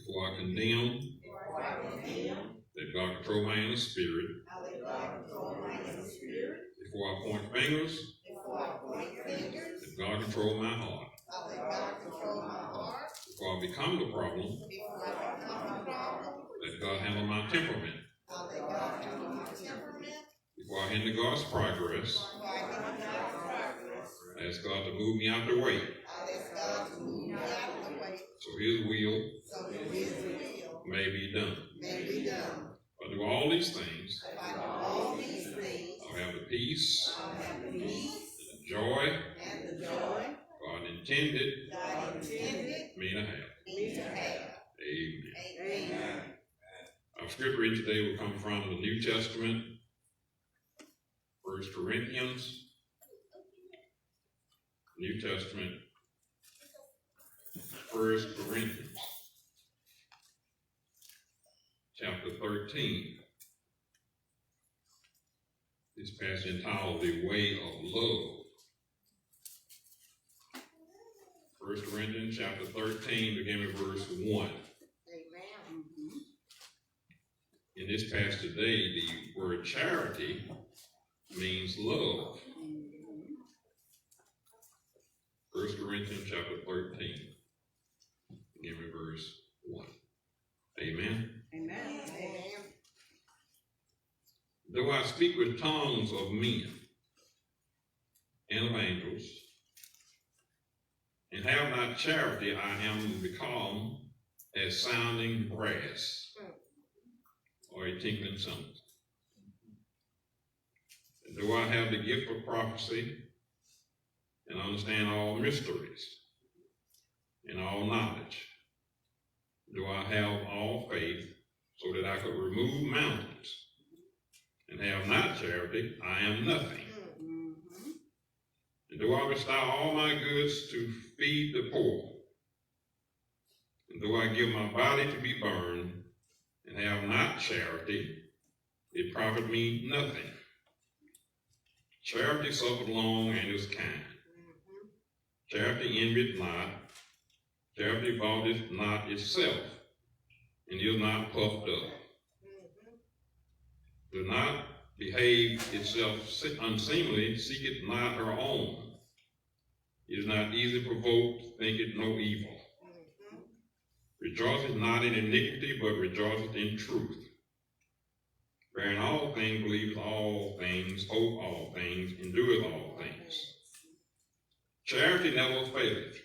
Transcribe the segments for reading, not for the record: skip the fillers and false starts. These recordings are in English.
before I condemn, let God control my inner spirit. Before I point fingers, let God control my heart. Before I become the problem, let God handle my temperament. Before I hinder God's progress, ask God to move me out the way. So His will may be done. If I do all these things, I'll have the peace and the joy God intended me to have. Amen. Our scripture reading today will come from the New Testament, 1 Corinthians, New Testament, 1 Corinthians, chapter 13. This passage entitled The Way of Love. 1 Corinthians chapter 13, beginning with verse 1. In this passage today, the word charity means love. 1 Corinthians chapter 13, beginning with verse 1. Amen. Amen. Though I speak with tongues of men and of angels, and have not charity, I am become as sounding brass or a tinkling cymbal. And though I have the gift of prophecy and understand all mysteries and all knowledge, do I have all faith so that I could remove mountains, and have not charity, I am nothing. And do I bestow all my goods to feed the poor, and though I give my body to be burned, and have not charity, it profit me nothing. Charity suffereth long and is kind. Charity envieth not. Charity vaunteth not itself, and is not puffed up. Do not behave itself unseemly, seeketh not her own. It is not easily provoked, thinketh no evil. Rejoiceth not in iniquity, but rejoiceth in truth. Bearing all things, believeth all things, hope all things, endureth all things. Charity never faileth.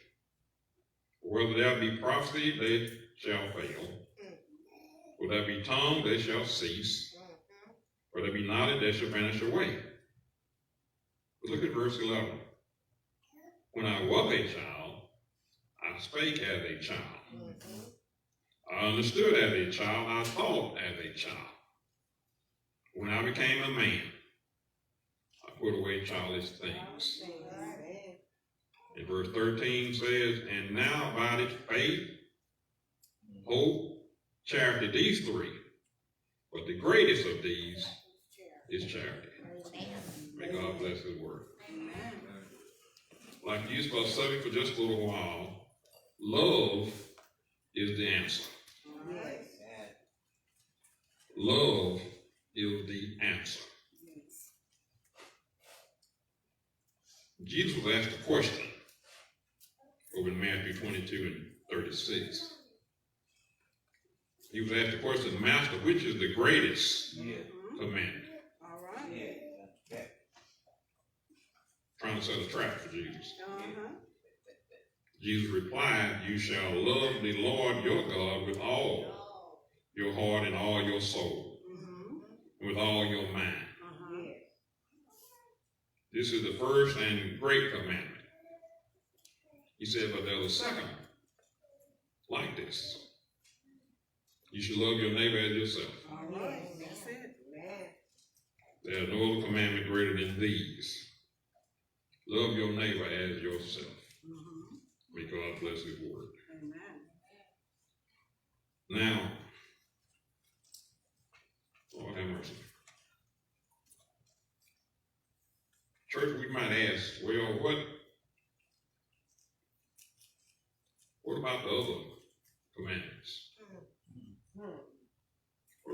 Whether there be prophecy, they shall fail. Whether there be tongue, they shall cease. Whether there be knowledge, they shall vanish away. But look at verse 11. When I was a child, I spake as a child. I understood as a child, I thought as a child. When I became a man, I put away childish things. And verse 13 says, and now abideth faith, hope, charity, these three. But the greatest of these is charity. May God bless His word. Like you used to study for just a little while, love is the answer. Love is the answer. Jesus was asked a question over in Matthew 22 and 36. He was asked the question, Master, which is the greatest commandment? Trying to set a trap for Jesus. Jesus replied, you shall love the Lord your God with all your heart and all your soul, and with all your mind. This is the first and great commandment. He said, but there's a second like this. You should love your neighbor as yourself. That's it. There's no other commandment greater than these. Love your neighbor as yourself. May God bless His word. Now, Lord have mercy. Church, we might ask, well, what about the other commandments?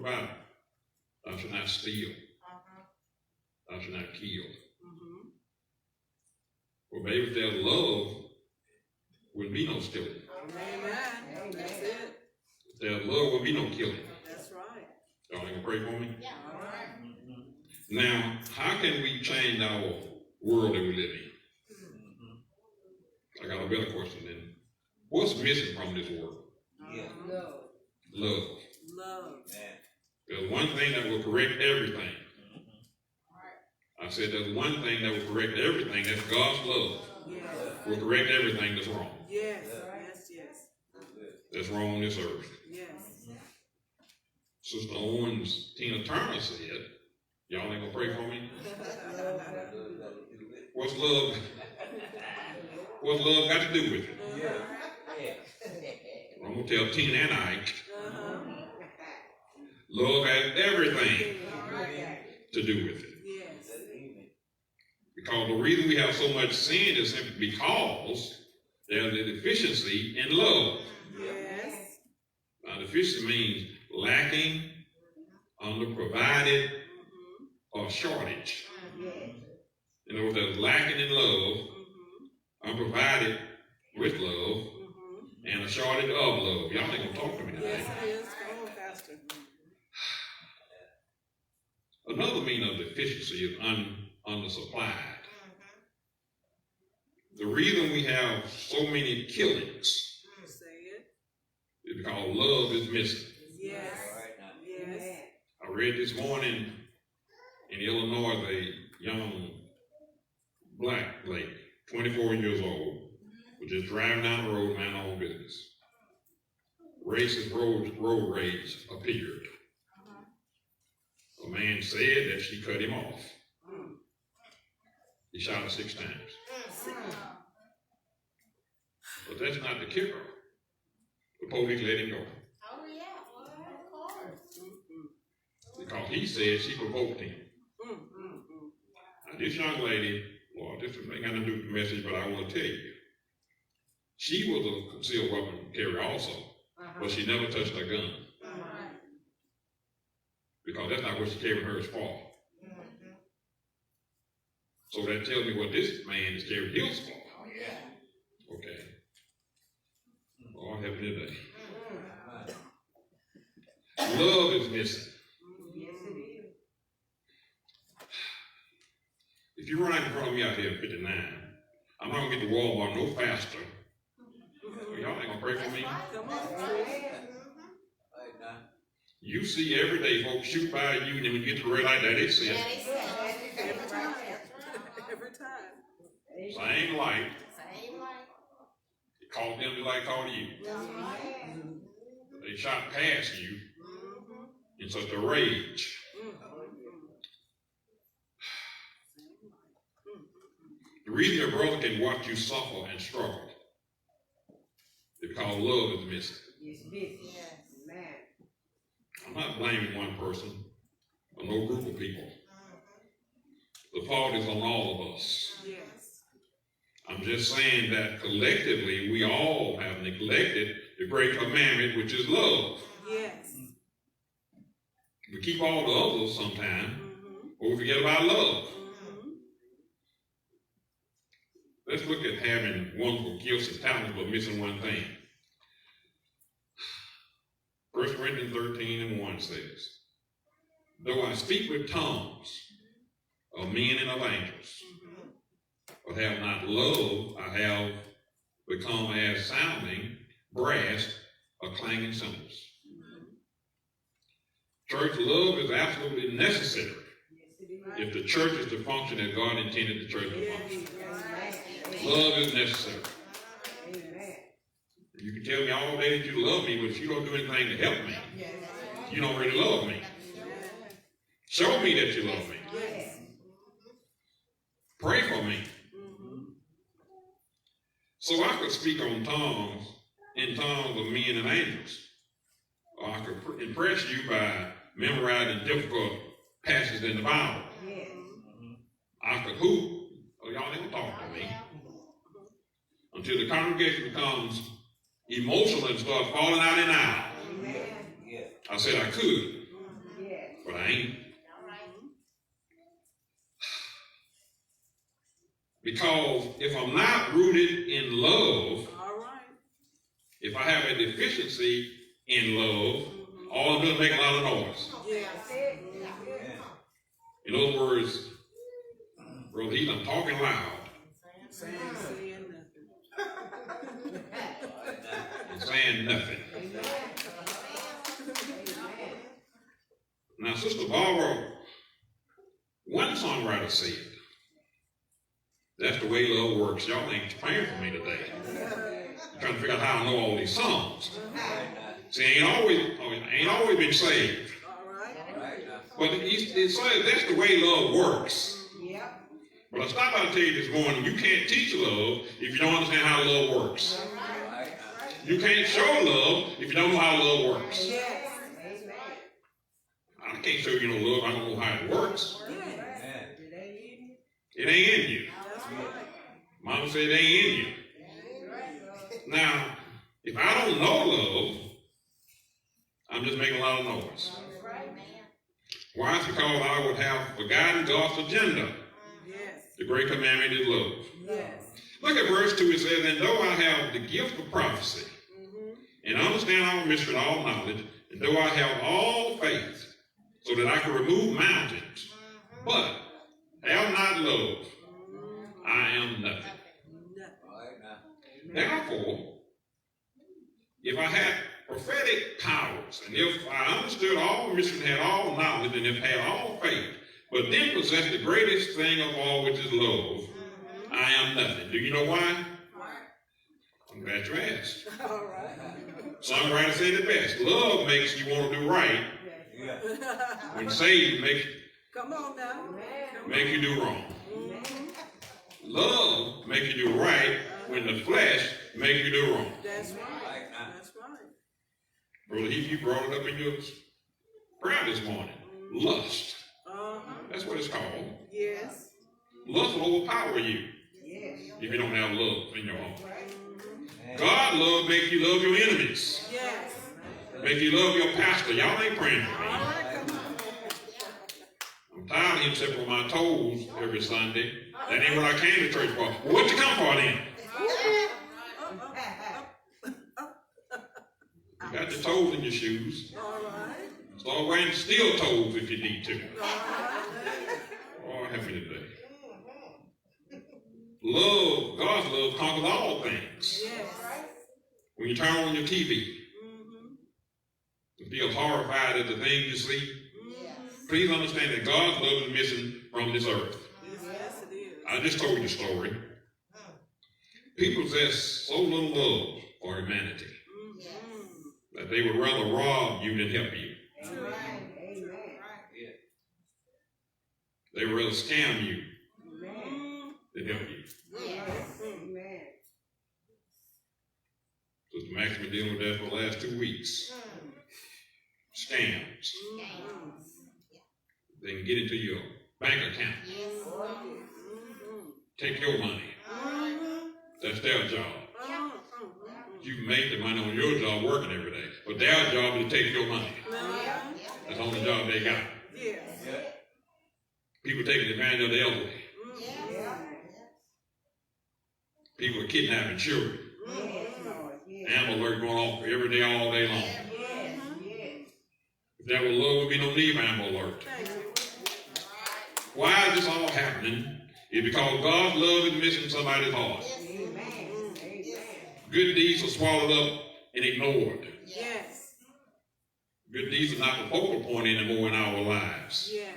about it. Thou shalt not steal. Thou shalt not kill. Well, baby, if there's love, wouldn't be no stealing. Amen. That's it. If there's love, would be no killing. That's right. Y'all ain't gonna pray for me? Yeah. All right. Now, how can we change our world that we live in? I got a better question then. What's missing from this world? Love. Love. Love. There's one thing that will correct everything. I said there's one thing that will correct everything. That's God's love. Yes. Will correct everything that's wrong. Yes. Yes. Yes. That's wrong on this earth. Yes. Sister Owens, Tina Turner said, y'all ain't gonna pray for me? What's love? What's love got to do with it? I'm gonna tell Tina and Ike, love has everything to do with it. Yes. Because the reason we have so much sin is simply because there's a deficiency in love. Yes. Now, deficiency means lacking, underprovided, or shortage. In other words, there's lacking in love, unprovided with love, and a shortage of love. Y'all ain't gonna talk to me today. Yes, it is. Come on, Pastor. Another meaning of deficiency is undersupplied. The reason we have so many killings Say it. is because love is missing. Yes. Yes. I read this morning in Illinois, a young black lady, 24 years old, was just driving down the road, minding her own business. Racist road rage appeared. A man said that she cut him off. He shot her 6 times. But that's not the kicker. The police let him go. Oh, yeah. Well, of course. Because he said she provoked him. Now, this young lady, Lord, this ain't got to do with the message, but I want to tell you. She was a concealed weapon carrier also, but she never touched her gun. Because that's not what she carried hers for. So that tells me what this man is carrying his for. Okay. Lord help me today. Love is missing. Yes, it is. If you run out in front of me out here at 59, I'm not going to get to Walmart no faster. Well, y'all ain't going to pray for me? Come on. You see every day folks shoot by you, and then when you get to the red light, that is sin. Every time. Every time. Same light. Same like. It caught them just like it caught you. They shot past you in such a rage. The reason your brother can watch you suffer and struggle is because love is missing. Yes. I'm not blaming one person or no group of people. The fault is on all of us. Yes. I'm just saying that collectively we all have neglected the great commandment, which is love. Yes. We keep all the others sometimes, but we forget about love. Let's look at having wonderful gifts and talents, but missing one thing. 1 Corinthians 13:1 says, though I speak with tongues of men and of angels, but have not love, I have become as sounding brass or clanging cymbals. Church love is absolutely necessary if the church is to function as God intended the church to function. Love is necessary. You can tell me all day that you love me, but if you don't do anything to help me, you don't really love me. Show me that you love me. Pray for me. So I could speak in tongues of men and angels. Or I could impress you by memorizing difficult passages in the Bible. I could hoop. Oh, y'all ain't gonna talk to me. Until the congregation becomes emotional and start falling out in aisle. I said I could. thing. All right. Because if I'm not rooted in love, All right. if I have a deficiency in love, all I'm doing is making a lot of noise. Yes. In other words, Brother Heath, I'm talking loud Saying nothing. and saying nothing. Now, Sister Barbara, one songwriter said, that's the way love works. Y'all ain't praying for me today. I'm trying to figure out how I know all these songs. See, I ain't always been saved. All right. But it says that's the way love works. Yep. But I stopped by to tell you this morning, you can't teach love if you don't understand how love works. You can't show love if you don't know how love works. Yes. I can't show you no love, I don't know how it works. Yes. It ain't in you. That's right. Mama said it ain't in you. Now, if I don't know love, I'm just making a lot of noise. Why? It's because I would have forgotten God's agenda. Yes. The great commandment is love. Yes. Look at verse 2. It says, and though I have the gift of prophecy, and understand all mystery and all knowledge, and though I have all faith, so that I can remove mountains, but have not love, I am nothing. Therefore, if I had prophetic powers, and if I understood all mystery and had all knowledge, and if I had all faith, but then possessed the greatest thing of all, which is love, I am nothing. Do you know why? I'm glad you asked. All right. Songwriter said it best. Love makes you want to do right, when Satan Come on now. make you do wrong. Love make you do right when the flesh make you do wrong. That's right. That's right. Brother Heath, you brought it up in your prayer this morning. Lust. That's what it's called. Yes. Lust will overpower you if you don't have love in your heart. God love make you love your enemies. Yes. Make you love your pastor. Y'all ain't praying for me. All right. Come on. I'm tired of him stepping on my toes every Sunday. That ain't what I came to church for. Well, what you come for then? You got your toes in your shoes. All right. Start wearing steel toes if you need to. All right. Oh, help me today. Love, God's love conquers all things. Yes. When you turn on your TV and feel horrified at the things you see, please understand that God's love is missing from this earth. Yes, it is. I just told you the story. People possess so little love for humanity that they would rather rob you than help you. They would rather scam you than help you. Sister Maxie been dealing with that for the last 2 weeks. Scams. They can get into your bank account. Take your money. That's their job. You make the money on your job working every day. But their job is to take your money. That's the only job they got. Yes. People taking advantage of the elderly. People are kidnapping children. Amber alert going off every day, all day long. If there was love, there would be no need for Amber alert. Why is this all happening? It's because God's love is missing somebody's heart. Good deeds are swallowed up and ignored. Yes. Good deeds are not the focal point anymore in our lives. Yes.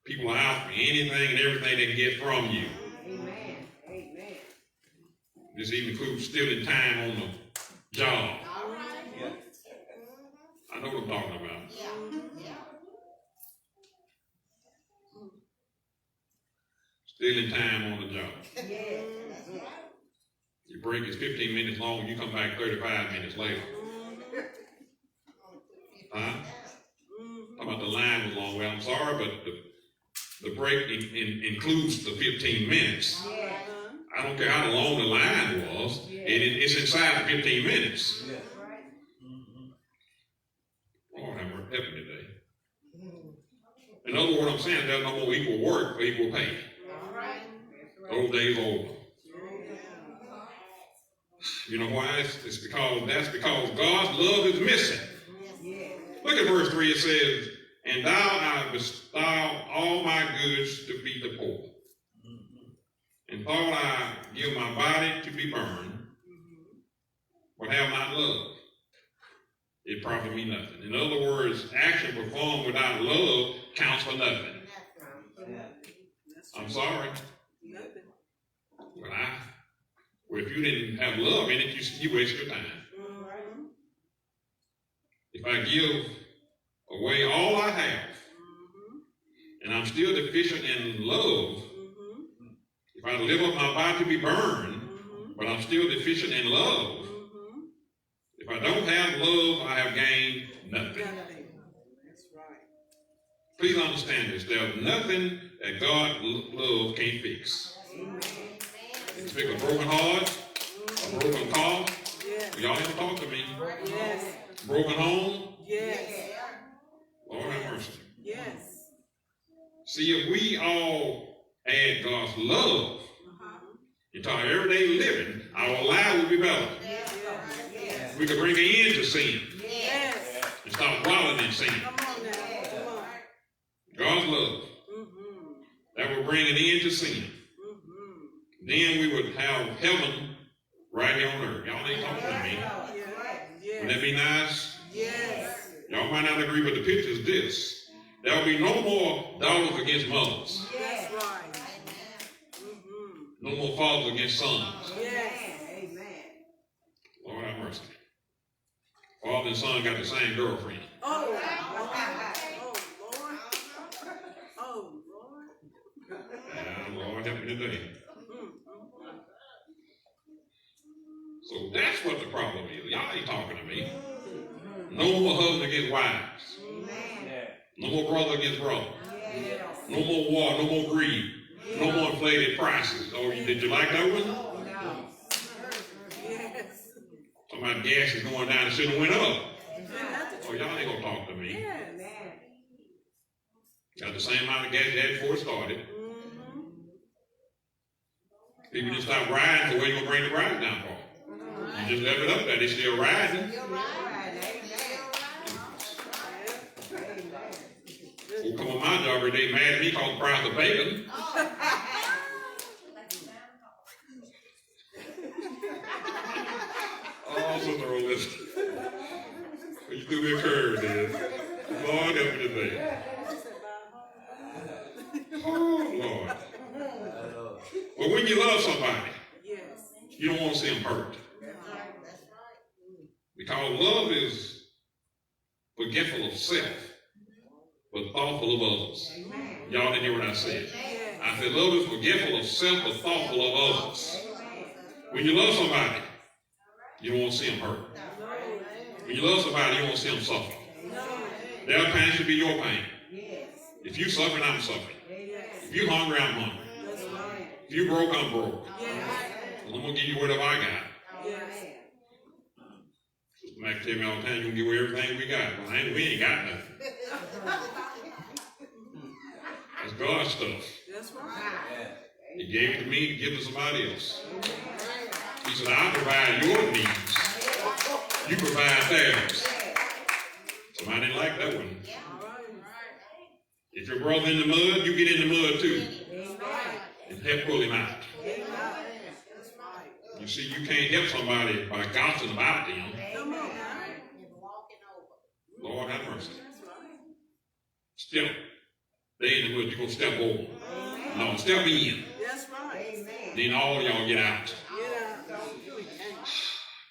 People are out for anything and everything they can get from you. This even includes stealing time on the job. I know what I'm talking about. Stealing time on the job. Your break is 15 minutes long, you come back 35 minutes later. Huh? How about the line was long? Well, I'm sorry, but the break includes the 15 minutes. I don't care how long the line was, it's inside the 15 minutes. Oh, I'm helping today. In other words, I'm saying there's no more equal work for equal pay. All right. Those days are over. You know why? It's because that's because God's love is missing. Look at verse 3. It says, and thou I bestow all my goods to feed the poor. And thought I give my body to be burned, but have not love. It profit me nothing. In other words, action performed without love counts for nothing. I'm sorry. Well, if you didn't have love in it, you waste your time. If I give away all I have, and I'm still deficient in love, if I live up my body to be burned, but I'm still deficient in love, if I don't have love, I have gained nothing. That's right. Please understand this. There's nothing that God's love can't fix. It's fix a broken heart, a broken car. Yes. Y'all ever talk to me? Yes. Broken home. Yes. Lord have mercy. Yes. See, if we all add God's love into our everyday living, our life would be better. We could bring an end to sin Yes. and stop wallowing in sin. Come on now. Come on. God's love. That would bring an end to sin. Then we would have heaven right here on earth. Y'all ain't talking to me. Wouldn't that be nice? Yes. Y'all might not agree, but the picture is this. There will be no more daughters against mothers. That's right. No more fathers against sons. Yes. Lord have mercy. Father and son got the same girlfriend. Oh, Lord. Oh, Lord. Lord help me today. So that's what the problem is. Y'all ain't talking to me. No more husband against wives. No more brother against brother. No more war, no more greed. No more inflated prices. Oh, did you like that one? Yes. Somebody gas is going down and should have went up. Oh, y'all ain't gonna talk to me. Yes. Got the same amount of gas you had before it started. People just stop riding, so where you gonna bring the price down for? You just left it up there, they still riding. Who come on my job every day mad at me because the price of bacon. Oh, Sister Arlistel. You threw me a curve, dude. Lord help me today. Oh, Lord. But when you love somebody, you don't want to see them hurt. Because love is forgetful of self, but thoughtful of others. Y'all didn't hear what I said. I said love is forgetful of self, but thoughtful of others. When you love somebody, you don't want to see them hurt. When you love somebody, you don't want to see them suffer. Their pain should be your pain. If you suffering, I'm suffering. If you hungry, I'm hungry. If you broke, I'm broke. I'm going to give you whatever I got. Sister Maxie tell me all the time, you're going to give away everything we got. Well, we ain't got nothing. That's God's stuff. That's right. He gave it to me to give to somebody else. He said, I'll provide your needs. You provide theirs. Somebody didn't like that one. If your brother in the mud, you get in the mud too. And help pull him out. You see, you can't help somebody by gossiping about them. Lord have mercy. Step. They in the mud, you're going to step over. No, step in. That's right. Then all of y'all get out.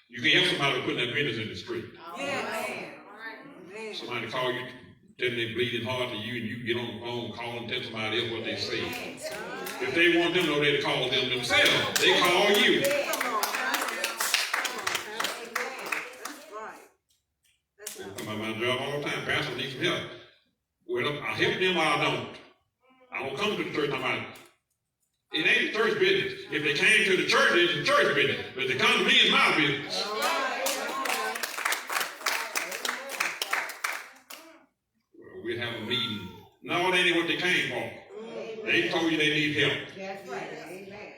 You can help somebody with putting their business in the street. Somebody call you, tell them they're bleeding hard to you, and you get on the phone, call them, tell somebody else what they say. If they want them to know, they call them themselves. They call you. I come by my job all the time. Pastor needs some help. Well, I help them or I don't. I don't come to the church. It ain't the church business. If they came to the church, it's the church business. But if they come to me, it's my business. Well, we have a meeting No, that ain't what they came for. They told you they need help. That's right. Amen.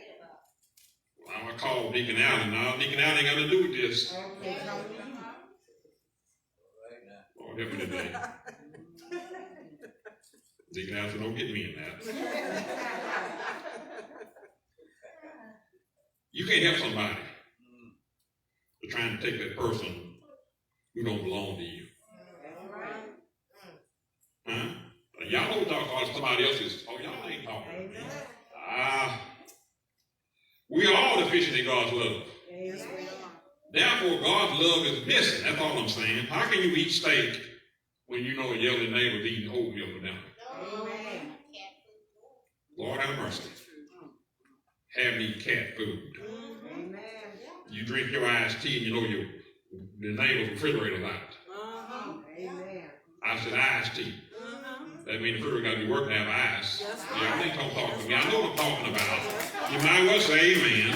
Well, I'm going to call Deacon Allen. Now, Deacon Allen ain't got to do with this. Okay, come to you. Lord, help me today. Deacon Allen said, don't get me in that. You can't help somebody. They're trying to take that person who don't belong to you. That's right. Huh? Y'all don't talk about somebody else's. Oh, y'all ain't talking. We are all deficient in God's love. Yes, we are. Therefore, God's love is missing. That's all I'm saying. How can you eat steak when you know a yelling neighbor's eating oatmeal for dinner? Amen. Lord have mercy. Have me cat food. Amen. You drink your iced tea and you know the neighbor's refrigerator's out. Amen. I said iced tea. That means the refrigerator got to be working to have ice. Y'all ain't gonna talk to me. I know what I'm talking about. You might well say amen.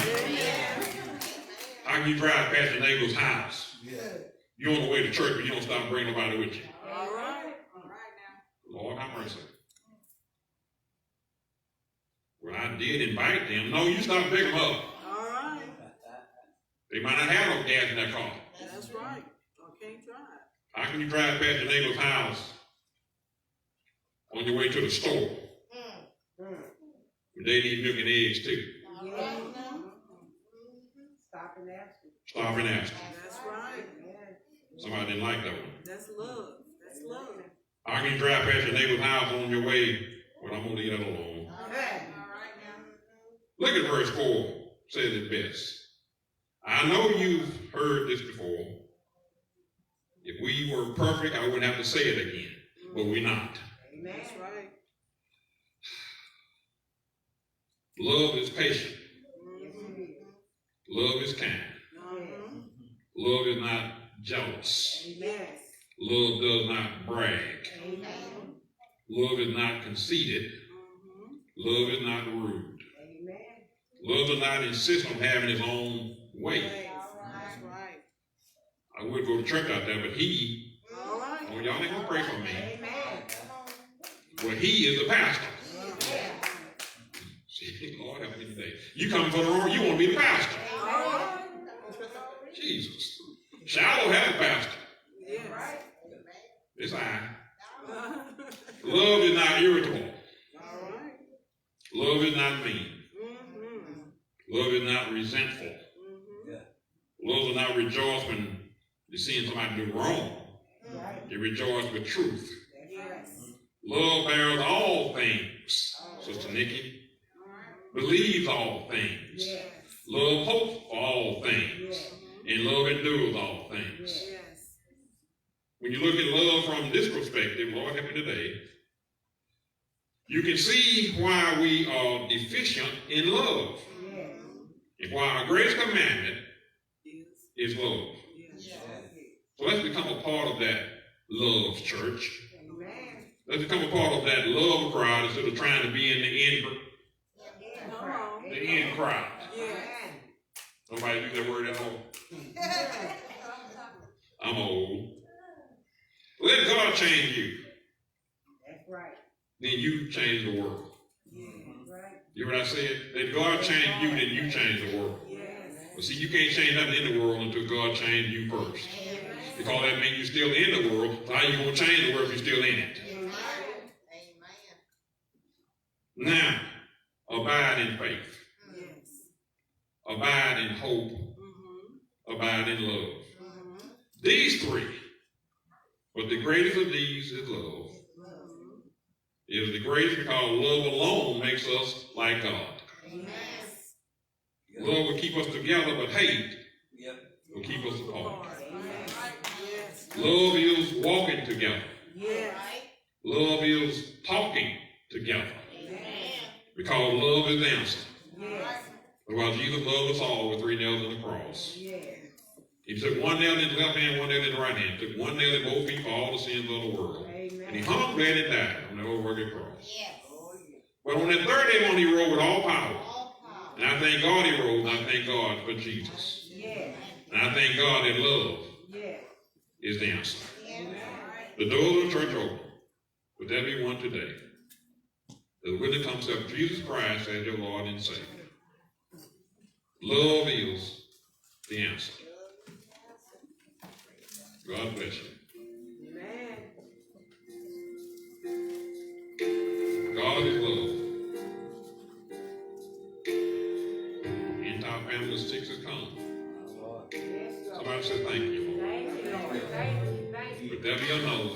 How can you drive past your neighbor's house? You're on the way to church, but you don't stop and bring nobody with you. All right. Lord have mercy. Well, I did invite them. No, you stop and pick them up. All right. They might not have no gas in their car. That's right. I can't drive. How can you drive past your neighbor's house on your way to the store? They need milk and eggs too. Stop and ask. Stop and ask. That's right. Somebody didn't like that one. That's love. That's love. How can you drive past your neighbor's house on your way? Well, I'm going to leave that alone. Look at verse 4. Says it best. I know you've heard this before. If we were perfect, I wouldn't have to say it again. But we're not. That's right. Love is patient. Love is kind. Love is not jealous. Yes. Love does not brag. Love is not conceited. Love is not rude. Love does not insist on having his own way. That's right. I would go to church out there, but he, All right. oh, y'all ain't gonna pray for me. Well, he is the pastor. See, Lord help me today. You coming for the wrong, you want to be the pastor. Jesus. Shiloh had a pastor. Yes. It's I. Love is not irritable. All right. Love is not mean. Love is not resentful. Love is not rejoice when you're seeing somebody do wrong. You rejoice with truth. Yes. Love bears all things, Sister Nikki. Believes all things. Yes. Love hopes for all things. And love endures all things. Yes. When you look at love from this perspective, Lord help me today, you can see why we are deficient in love. And why our greatest commandment is love. Yes. So let's become a part of that love, church. Let's become a part of that love crowd instead of trying to be in the in crowd. Yes. Nobody use that word at all. I'm old. Let God change you. That's right. Then you change the world. Right. You hear what I said? Let God change you, then you change the world. Yes. But see, you can't change nothing in the world until God changes you first. Because that means you're still in the world. So how you going to change the world if you're still in it? Now, abide in faith. Yes. Abide in hope. Abide in love. These three. But the greatest of these is love. It is the greatest because love alone makes us like God. Love will keep us together, but hate will keep us apart. Yes. Love is walking together. Yes. Love is talking together. Because love is the answer. Yes. While Jesus loved us all with 3 nails in the cross. He took 1 nail in the left hand, 1 nail in the right hand. Took 1 nail in both feet for all the sins of the world. And he hung, bled, and died on the old rugged cross. But on that third day when he rose with all power, and I thank God he rose, and I thank God for Jesus. And I thank God that love is the answer. The doors of the church open. Would there be one today that will come to accept Jesus Christ as your Lord and Savior? Love is the answer. God bless you. Amen. God is love. Entire family sticks has come. Yes, Lord. Somebody say thank you, Lord. Thank you, Lord. Thank you. Thank you. Would there be another